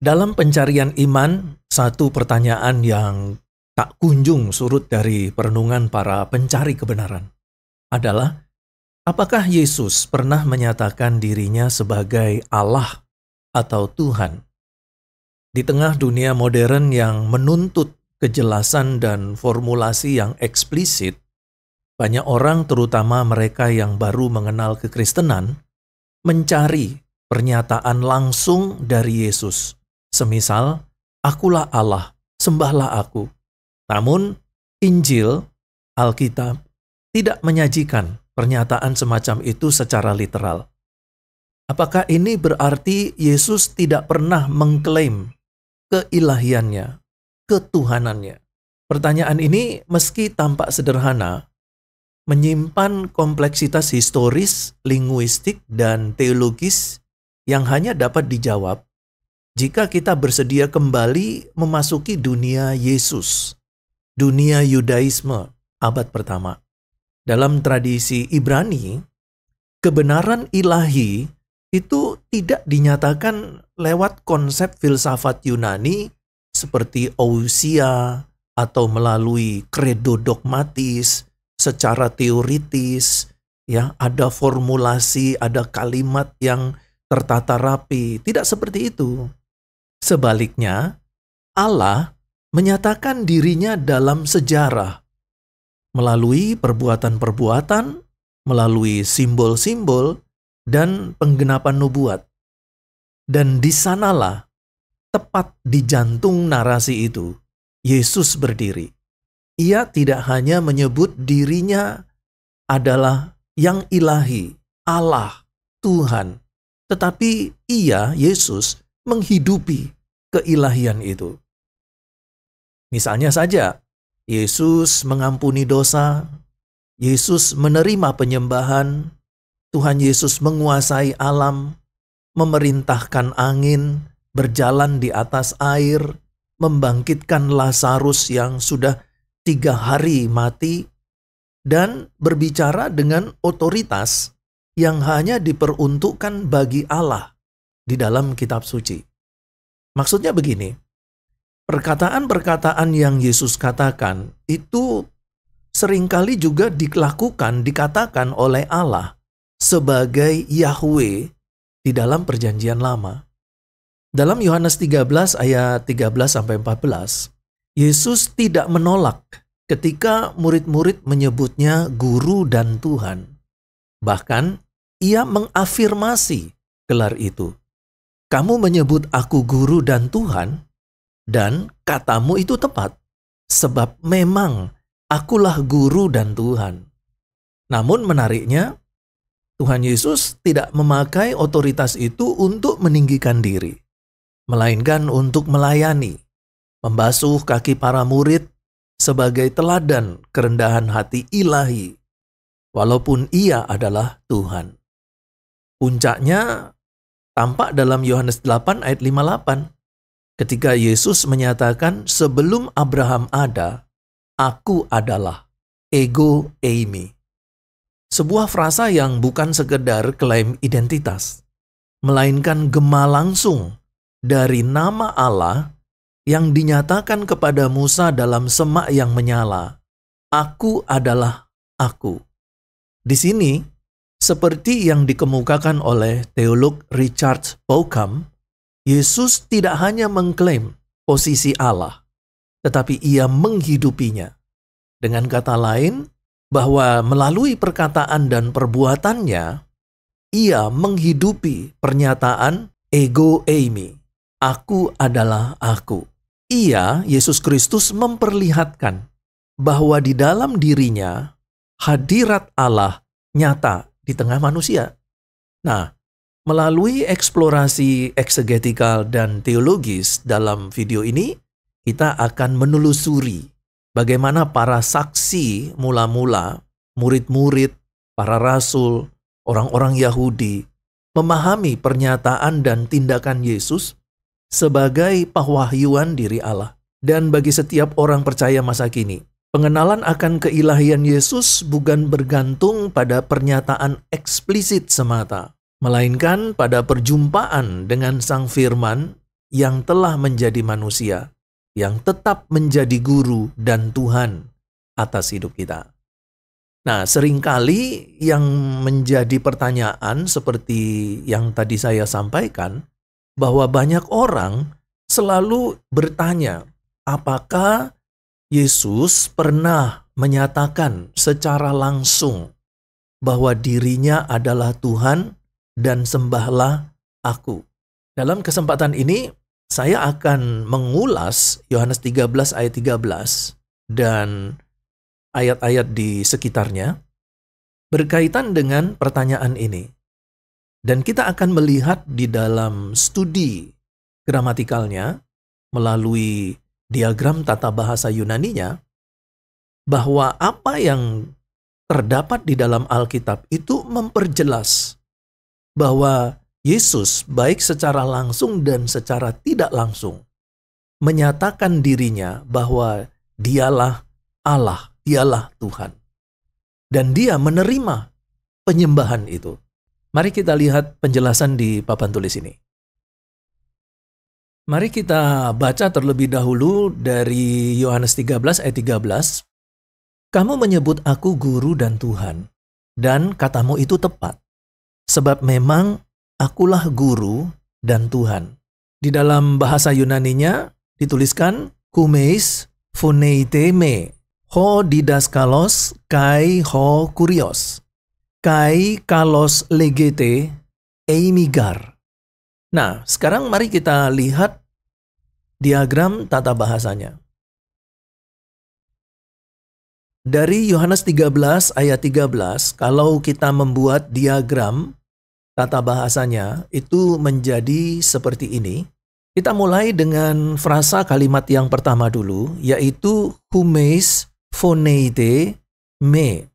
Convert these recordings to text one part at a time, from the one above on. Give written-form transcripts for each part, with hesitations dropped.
Dalam pencarian iman, satu pertanyaan yang tak kunjung surut dari perenungan para pencari kebenaran adalah, apakah Yesus pernah menyatakan dirinya sebagai Allah atau Tuhan? Di tengah dunia modern yang menuntut kejelasan dan formulasi yang eksplisit, banyak orang, terutama mereka yang baru mengenal kekristenan, mencari pernyataan langsung dari Yesus. Semisal, akulah Allah, sembahlah aku. Namun, Injil, Alkitab, tidak menyajikan pernyataan semacam itu secara literal. Apakah ini berarti Yesus tidak pernah mengklaim keilahiannya, ketuhanannya? Pertanyaan ini meski tampak sederhana, menyimpan kompleksitas historis, linguistik, dan teologis yang hanya dapat dijawab jika kita bersedia kembali memasuki dunia Yesus, dunia Yudaisme abad pertama. Dalam tradisi Ibrani, kebenaran ilahi itu tidak dinyatakan lewat konsep filsafat Yunani seperti ousia atau melalui kredo dogmatis secara teoritis, ya, ada formulasi, ada kalimat yang tertata rapi. Tidak seperti itu. Sebaliknya, Allah menyatakan dirinya dalam sejarah melalui perbuatan-perbuatan, melalui simbol-simbol, dan penggenapan nubuat. Dan di sanalah, tepat di jantung narasi itu, Yesus berdiri. Ia tidak hanya menyebut dirinya adalah yang ilahi, Allah, Tuhan, tetapi ia, Yesus, menghidupi keilahian itu. Misalnya saja, Yesus mengampuni dosa, Yesus menerima penyembahan, Tuhan Yesus menguasai alam, memerintahkan angin, berjalan di atas air, membangkitkan Lazarus yang sudah 3 hari mati, dan berbicara dengan otoritas yang hanya diperuntukkan bagi Allah di dalam kitab suci. Maksudnya begini, perkataan-perkataan yang Yesus katakan itu seringkali juga dikatakan oleh Allah sebagai Yahweh di dalam perjanjian lama. Dalam Yohanes 13 ayat 13-14, Yesus tidak menolak ketika murid-murid menyebutnya guru dan Tuhan. Bahkan, ia mengafirmasi gelar itu. Kamu menyebut aku guru dan Tuhan, dan katamu itu tepat, sebab memang akulah guru dan Tuhan. Namun menariknya, Tuhan Yesus tidak memakai otoritas itu untuk meninggikan diri, melainkan untuk melayani, membasuh kaki para murid sebagai teladan kerendahan hati ilahi, walaupun ia adalah Tuhan. Puncaknya tampak dalam Yohanes 8 ayat 58, ketika Yesus menyatakan, sebelum Abraham ada, aku adalah, ego eimi. Sebuah frasa yang bukan sekedar klaim identitas, melainkan gema langsung dari nama Allah yang dinyatakan kepada Musa dalam semak yang menyala. Aku adalah aku. Di sini, seperti yang dikemukakan oleh teolog Richard Bauckham, Yesus tidak hanya mengklaim posisi Allah, tetapi ia menghidupinya. Dengan kata lain, bahwa melalui perkataan dan perbuatannya, ia menghidupi pernyataan ego eimi, aku adalah aku. Ia, Yesus Kristus, memperlihatkan bahwa di dalam dirinya hadirat Allah nyata di tengah manusia. Nah, melalui eksplorasi eksegetikal dan teologis dalam video ini, kita akan menelusuri bagaimana para saksi mula-mula, murid-murid, para rasul, orang-orang Yahudi, memahami pernyataan dan tindakan Yesus sebagai pewahyuan diri Allah. Dan bagi setiap orang percaya masa kini, pengenalan akan keilahian Yesus bukan bergantung pada pernyataan eksplisit semata, melainkan pada perjumpaan dengan Sang Firman yang telah menjadi manusia, yang tetap menjadi guru dan Tuhan atas hidup kita. Nah, seringkali yang menjadi pertanyaan seperti yang tadi saya sampaikan, bahwa banyak orang selalu bertanya, apakah Yesus pernah menyatakan secara langsung bahwa dirinya adalah Tuhan dan sembahlah aku. Dalam kesempatan ini, saya akan mengulas Yohanes 13 ayat 13 dan ayat-ayat di sekitarnya berkaitan dengan pertanyaan ini. Dan kita akan melihat di dalam studi gramatikalnya melalui diagram tata bahasa Yunaninya bahwa apa yang terdapat di dalam Alkitab itu memperjelas bahwa Yesus baik secara langsung dan secara tidak langsung menyatakan dirinya bahwa dialah Allah, dialah Tuhan. Dan dia menerima penyembahan itu. Mari kita lihat penjelasan di papan tulis ini. Mari kita baca terlebih dahulu dari Yohanes 13 ayat 13. Kamu menyebut aku guru dan Tuhan, dan katamu itu tepat. Sebab memang akulah guru dan Tuhan. Di dalam bahasa Yunaninya dituliskan kumeis phoneiteme, ho didaskalos kai ho kurios, kai kalos legete eimigar. Nah, sekarang mari kita lihat diagram tata bahasanya. Dari Yohanes 13 ayat 13, kalau kita membuat diagram tata bahasanya itu menjadi seperti ini. Kita mulai dengan frasa kalimat yang pertama dulu, yaitu humeis phoneite me.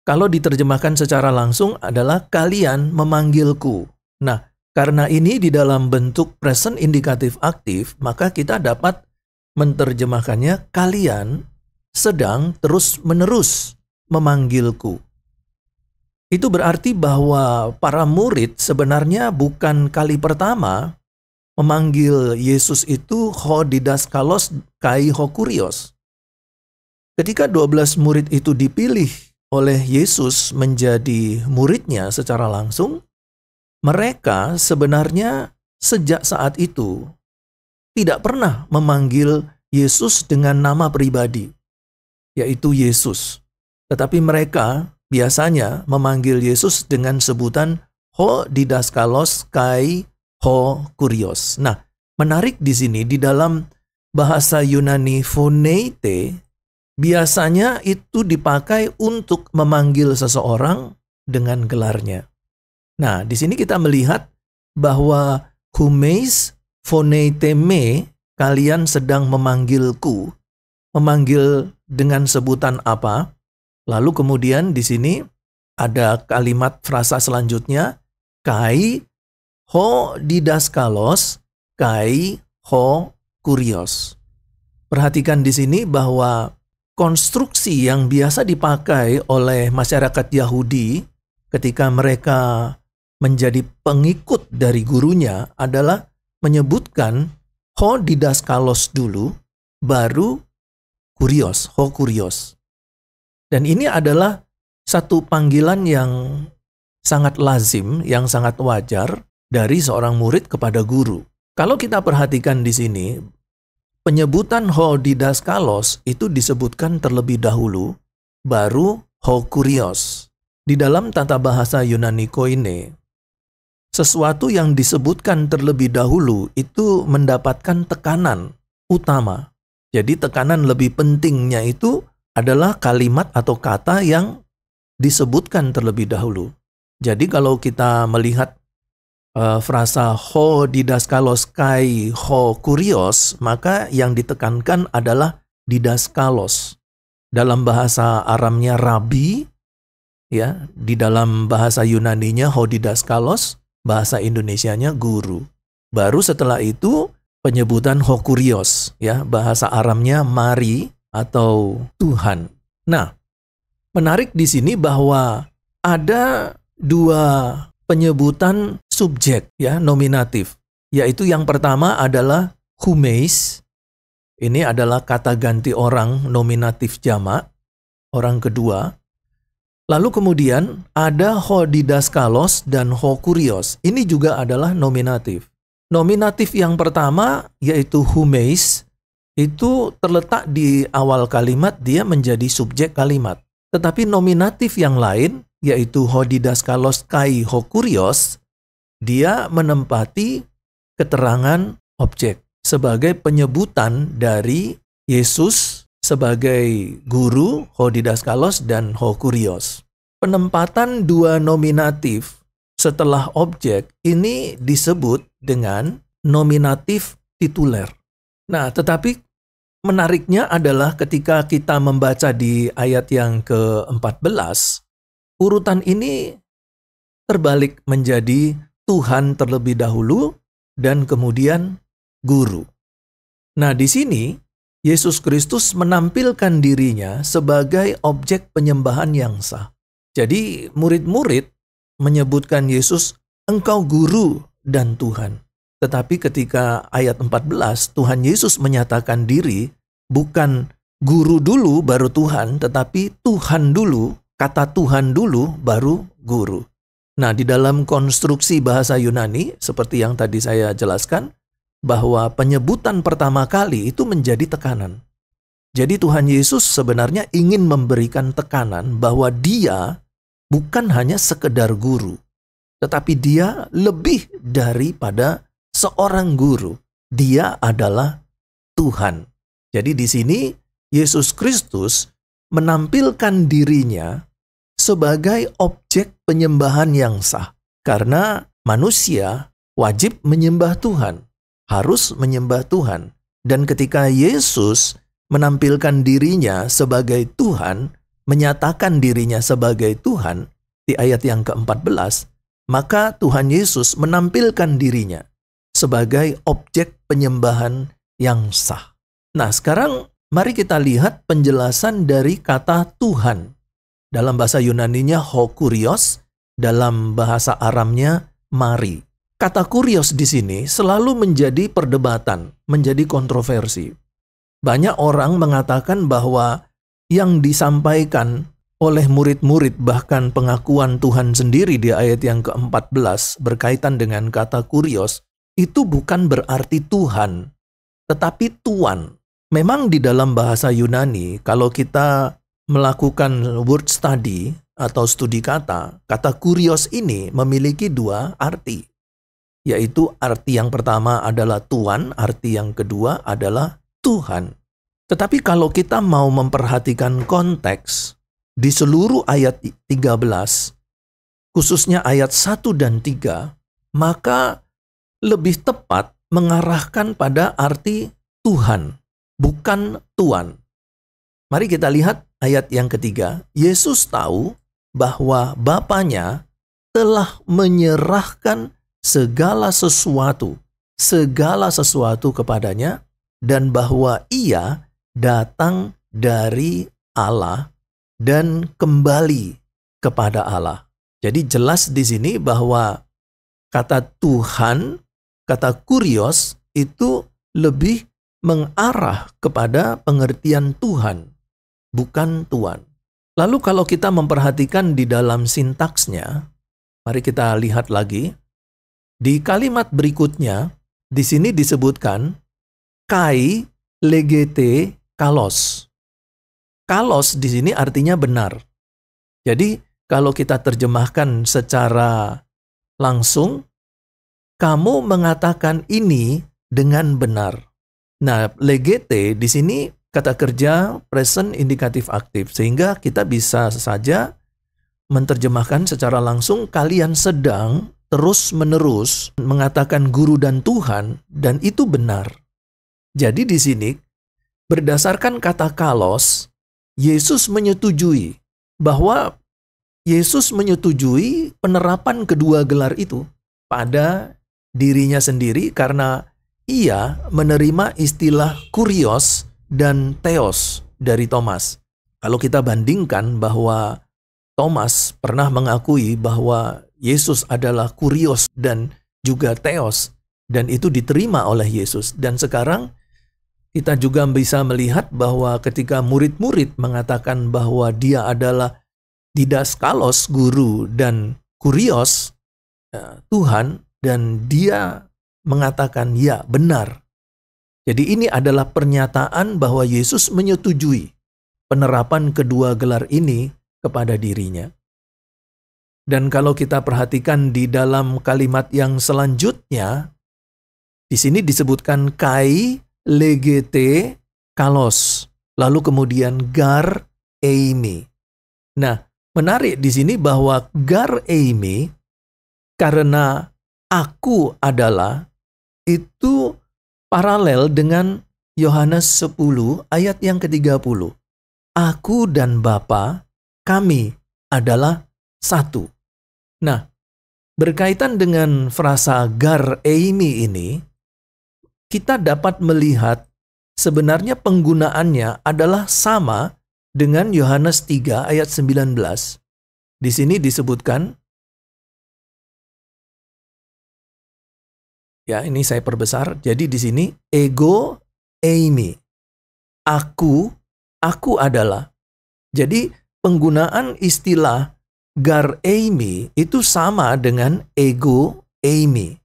Kalau diterjemahkan secara langsung adalah kalian memanggilku. Nah, karena ini di dalam bentuk present indikatif aktif, maka kita dapat menerjemahkannya kalian sedang terus-menerus memanggilku. Itu berarti bahwa para murid sebenarnya bukan kali pertama memanggil Yesus itu ho didaskalos kai ho kurios. Ketika 12 murid itu dipilih oleh Yesus menjadi muridnya secara langsung, mereka sebenarnya sejak saat itu tidak pernah memanggil Yesus dengan nama pribadi, yaitu Yesus. Tetapi mereka biasanya memanggil Yesus dengan sebutan ho didaskalos kai ho kurios. Nah, menarik di sini di dalam bahasa Yunani phoneite, biasanya itu dipakai untuk memanggil seseorang dengan gelarnya. Nah, di sini kita melihat bahwa humeis phoneite me, kalian sedang memanggilku. Memanggil dengan sebutan apa? Lalu kemudian di sini ada kalimat frasa selanjutnya, kai ho didaskalos kai ho kurios. Perhatikan di sini bahwa konstruksi yang biasa dipakai oleh masyarakat Yahudi ketika mereka menjadi pengikut dari gurunya adalah menyebutkan ho didaskalos dulu, baru kurios, ho kurios. Dan ini adalah satu panggilan yang sangat lazim, yang sangat wajar dari seorang murid kepada guru. Kalau kita perhatikan di sini, penyebutan ho didaskalos itu disebutkan terlebih dahulu, baru ho kurios. Di dalam tata bahasa Yunani koine, sesuatu yang disebutkan terlebih dahulu itu mendapatkan tekanan utama. Jadi tekanan lebih pentingnya itu adalah kalimat atau kata yang disebutkan terlebih dahulu. Jadi kalau kita melihat frasa ho didaskalos kai ho kurios, maka yang ditekankan adalah didaskalos. Dalam bahasa Aramnya rabi, ya, di dalam bahasa Yunaninya ho didaskalos, bahasa Indonesianya guru. Baru setelah itu penyebutan ho kurios, ya, bahasa Aramnya mari atau Tuhan. Nah, menarik di sini bahwa ada dua penyebutan subjek, ya, nominatif. Yaitu yang pertama adalah humeis. Ini adalah kata ganti orang nominatif jamak, orang kedua. Lalu kemudian ada ho didaskalos dan ho kurios. Ini juga adalah nominatif. Nominatif yang pertama yaitu humeis, itu terletak di awal kalimat, dia menjadi subjek kalimat. Tetapi nominatif yang lain yaitu ho didaskalos kai ho kurios, dia menempati keterangan objek sebagai penyebutan dari Yesus sebagai guru, ho didaskalos dan ho kurios. Penempatan dua nominatif setelah objek ini disebut dengan nominatif tituler. Nah, tetapi menariknya adalah ketika kita membaca di ayat yang ke-14, urutan ini terbalik menjadi Tuhan terlebih dahulu dan kemudian guru. Nah, di sini Yesus Kristus menampilkan dirinya sebagai objek penyembahan yang sah. Jadi murid-murid menyebutkan Yesus, engkau guru dan Tuhan. Tetapi ketika ayat 14, Tuhan Yesus menyatakan diri bukan guru dulu baru Tuhan, tetapi Tuhan dulu, kata Tuhan dulu baru guru. Nah, di dalam konstruksi bahasa Yunani, seperti yang tadi saya jelaskan, bahwa penyebutan pertama kali itu menjadi tekanan. Jadi Tuhan Yesus sebenarnya ingin memberikan tekanan bahwa dia bukan hanya sekedar guru, tetapi dia lebih daripada seorang guru. Dia adalah Tuhan. Jadi di sini Yesus Kristus menampilkan dirinya sebagai objek penyembahan yang sah. Karena manusia wajib menyembah Tuhan, harus menyembah Tuhan. Dan ketika Yesus menampilkan dirinya sebagai Tuhan, menyatakan dirinya sebagai Tuhan di ayat yang ke-14, maka Tuhan Yesus menampilkan dirinya sebagai objek penyembahan yang sah. Nah, sekarang mari kita lihat penjelasan dari kata Tuhan. Dalam bahasa Yunaninya ho kurios, dalam bahasa Aramnya mari. Kata kurios di sini selalu menjadi perdebatan, menjadi kontroversi. Banyak orang mengatakan bahwa yang disampaikan oleh murid-murid, bahkan pengakuan Tuhan sendiri di ayat yang ke-14 berkaitan dengan kata kurios, itu bukan berarti Tuhan, tetapi Tuan. Memang di dalam bahasa Yunani, kalau kita melakukan word study atau studi kata kurios ini memiliki dua arti. Yaitu arti yang pertama adalah Tuan, arti yang kedua adalah Tuhan. Tetapi kalau kita mau memperhatikan konteks di seluruh ayat 13, khususnya ayat 1 dan 3, maka lebih tepat mengarahkan pada arti Tuhan, bukan Tuan. Mari kita lihat ayat yang ketiga. Yesus tahu bahwa Bapanya telah menyerahkan segala sesuatu kepadanya, dan bahwa ia datang dari Allah dan kembali kepada Allah. Jadi jelas di sini bahwa kata Tuhan, kata kurios itu lebih mengarah kepada pengertian Tuhan, bukan Tuan. Lalu kalau kita memperhatikan di dalam sintaksnya, mari kita lihat lagi. Di kalimat berikutnya, di sini disebutkan kai legete kalos. Kalos di sini artinya benar. Jadi kalau kita terjemahkan secara langsung, kamu mengatakan ini dengan benar. Nah, legete di sini kata kerja present indikatif aktif, sehingga kita bisa saja menerjemahkan secara langsung kalian sedang terus-menerus mengatakan guru dan Tuhan, dan itu benar. Jadi di sini, berdasarkan kata kalos, Yesus menyetujui bahwa Yesus menyetujui penerapan kedua gelar itu pada dirinya sendiri karena ia menerima istilah kurios dan theos dari Thomas. Kalau kita bandingkan bahwa Thomas pernah mengakui bahwa Yesus adalah kurios dan juga theos, Dan itu diterima oleh Yesus. Dan sekarang kita juga bisa melihat bahwa ketika murid-murid mengatakan bahwa dia adalah didaskalos, guru, dan kurios, Tuhan, dan dia mengatakan ya benar. Jadi ini adalah pernyataan bahwa Yesus menyetujui penerapan kedua gelar ini kepada dirinya. Dan kalau kita perhatikan di dalam kalimat yang selanjutnya, di sini disebutkan kai legete kalos, lalu kemudian gar eimi. Nah, menarik di sini bahwa gar eimi, karena aku adalah, itu paralel dengan Yohanes 10 ayat yang ke-30. Aku dan Bapa, kami adalah satu. Nah, berkaitan dengan frasa gar eimi ini, kita dapat melihat sebenarnya penggunaannya adalah sama dengan Yohanes 3 ayat 19. Di sini disebutkan, ya ini saya perbesar, jadi di sini ego eimi, aku adalah. Jadi penggunaan istilah gar eimi itu sama dengan ego eimi.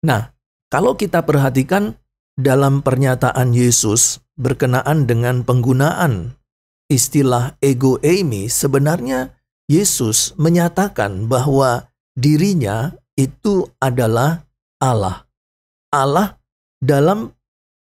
Nah, kalau kita perhatikan dalam pernyataan Yesus berkenaan dengan penggunaan istilah ego eimi, sebenarnya Yesus menyatakan bahwa dirinya itu adalah Allah. Allah dalam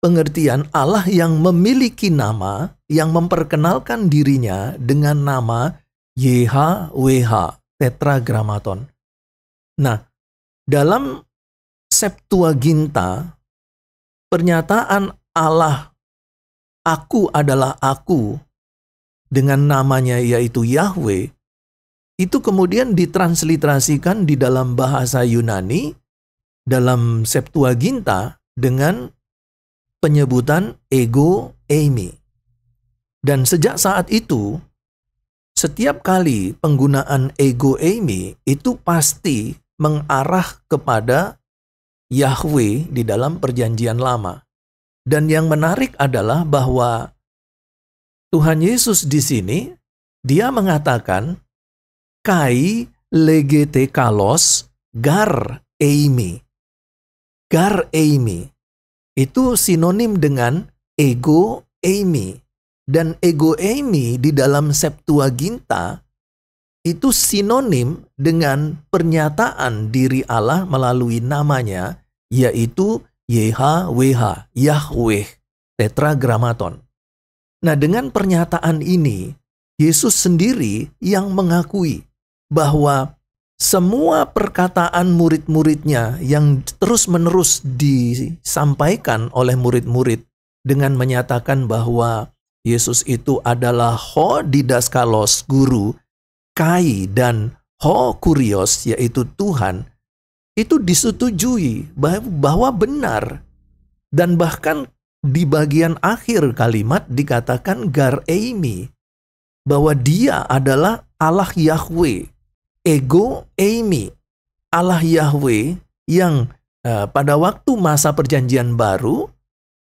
pengertian Allah yang memiliki nama, yang memperkenalkan dirinya dengan nama YHWH, tetragrammaton. Nah, dalam Septuaginta, pernyataan Allah, aku adalah aku, dengan namanya yaitu Yahweh, itu kemudian ditransliterasikan di dalam bahasa Yunani, dalam Septuaginta, dengan penyebutan ego eimi. Dan sejak saat itu, setiap kali penggunaan ego eimi itu pasti mengarah kepada Yahweh di dalam perjanjian lama. Dan yang menarik adalah bahwa Tuhan Yesus di sini, dia mengatakan, kai legete kalos gar eimi. Gar eimi itu sinonim dengan ego eimi. Dan ego eimi di dalam Septuaginta itu sinonim dengan pernyataan diri Allah melalui namanya, yaitu YHWH, Yahweh, tetragrammaton. Nah, dengan pernyataan ini, Yesus sendiri yang mengakui bahwa semua perkataan murid-muridnya yang terus-menerus disampaikan oleh murid-murid dengan menyatakan bahwa Yesus itu adalah ho didaskalos, guru, kai, dan ho kurios, yaitu Tuhan, itu disetujui bahwa benar. Dan bahkan di bagian akhir kalimat dikatakan gar eimi, bahwa dia adalah Allah Yahweh, ego eimi, Allah Yahweh yang pada waktu masa perjanjian baru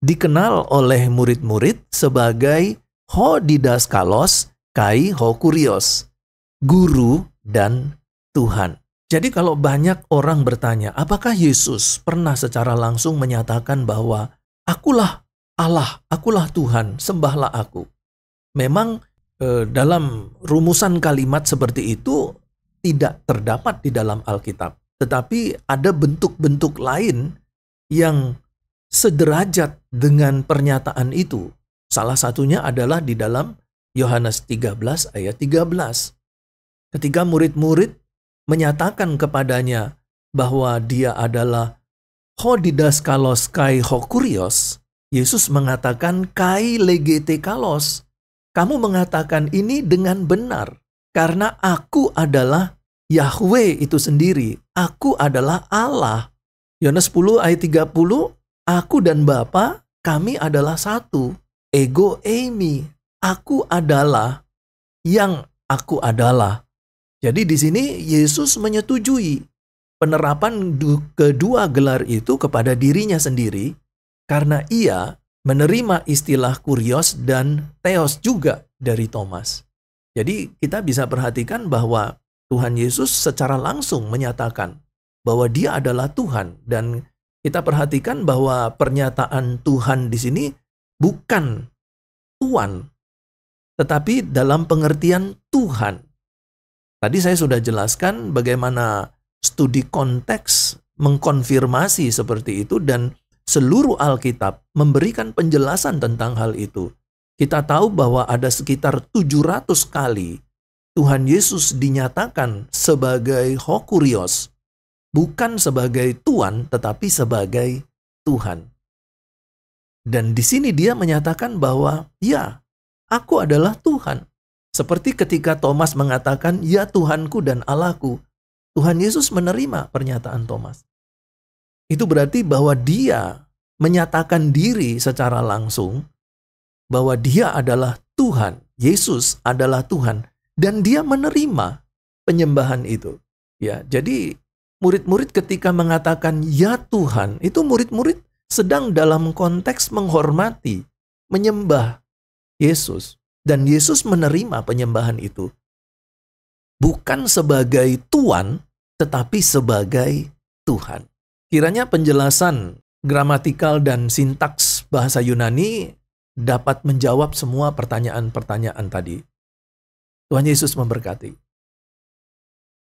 dikenal oleh murid-murid sebagai ho didaskalos, kai ho kurios, guru dan Tuhan. Jadi kalau banyak orang bertanya, apakah Yesus pernah secara langsung menyatakan bahwa akulah Allah, akulah Tuhan, sembahlah aku. Memang dalam rumusan kalimat seperti itu tidak terdapat di dalam Alkitab. Tetapi ada bentuk-bentuk lain yang sederajat dengan pernyataan itu. Salah satunya adalah di dalam Yohanes 13 ayat 13. Ketika murid-murid menyatakan kepadanya bahwa dia adalah ho didaskalos kai ho kurios, Yesus mengatakan kai legete kalos. Kamu mengatakan ini dengan benar, karena aku adalah Yahweh itu sendiri. Aku adalah Allah. Yohanes 10 ayat 30, aku dan Bapa, kami adalah satu. Ego eimi, aku adalah yang aku adalah. Jadi di sini Yesus menyetujui penerapan kedua gelar itu kepada dirinya sendiri karena ia menerima istilah kurios dan theos juga dari Thomas. Jadi kita bisa perhatikan bahwa Tuhan Yesus secara langsung menyatakan bahwa dia adalah Tuhan, dan kita perhatikan bahwa pernyataan Tuhan di sini bukan Tuan, tetapi dalam pengertian Tuhan. Tadi saya sudah jelaskan bagaimana studi konteks mengkonfirmasi seperti itu, dan seluruh Alkitab memberikan penjelasan tentang hal itu. Kita tahu bahwa ada sekitar 700 kali Tuhan Yesus dinyatakan sebagai Hokurios, bukan sebagai Tuan, tetapi sebagai Tuhan. Dan di sini dia menyatakan bahwa, ya, aku adalah Tuhan. Seperti ketika Thomas mengatakan, ya Tuhanku dan Allahku. Tuhan Yesus menerima pernyataan Thomas. Itu berarti bahwa dia menyatakan diri secara langsung bahwa dia adalah Tuhan, Yesus adalah Tuhan, dan dia menerima penyembahan itu. Ya, jadi murid-murid ketika mengatakan ya Tuhan, itu murid-murid sedang dalam konteks menghormati, menyembah Yesus, dan Yesus menerima penyembahan itu. Bukan sebagai Tuan, tetapi sebagai Tuhan. Kiranya penjelasan gramatikal dan sintaks bahasa Yunani dapat menjawab semua pertanyaan-pertanyaan tadi. Tuhan Yesus memberkati.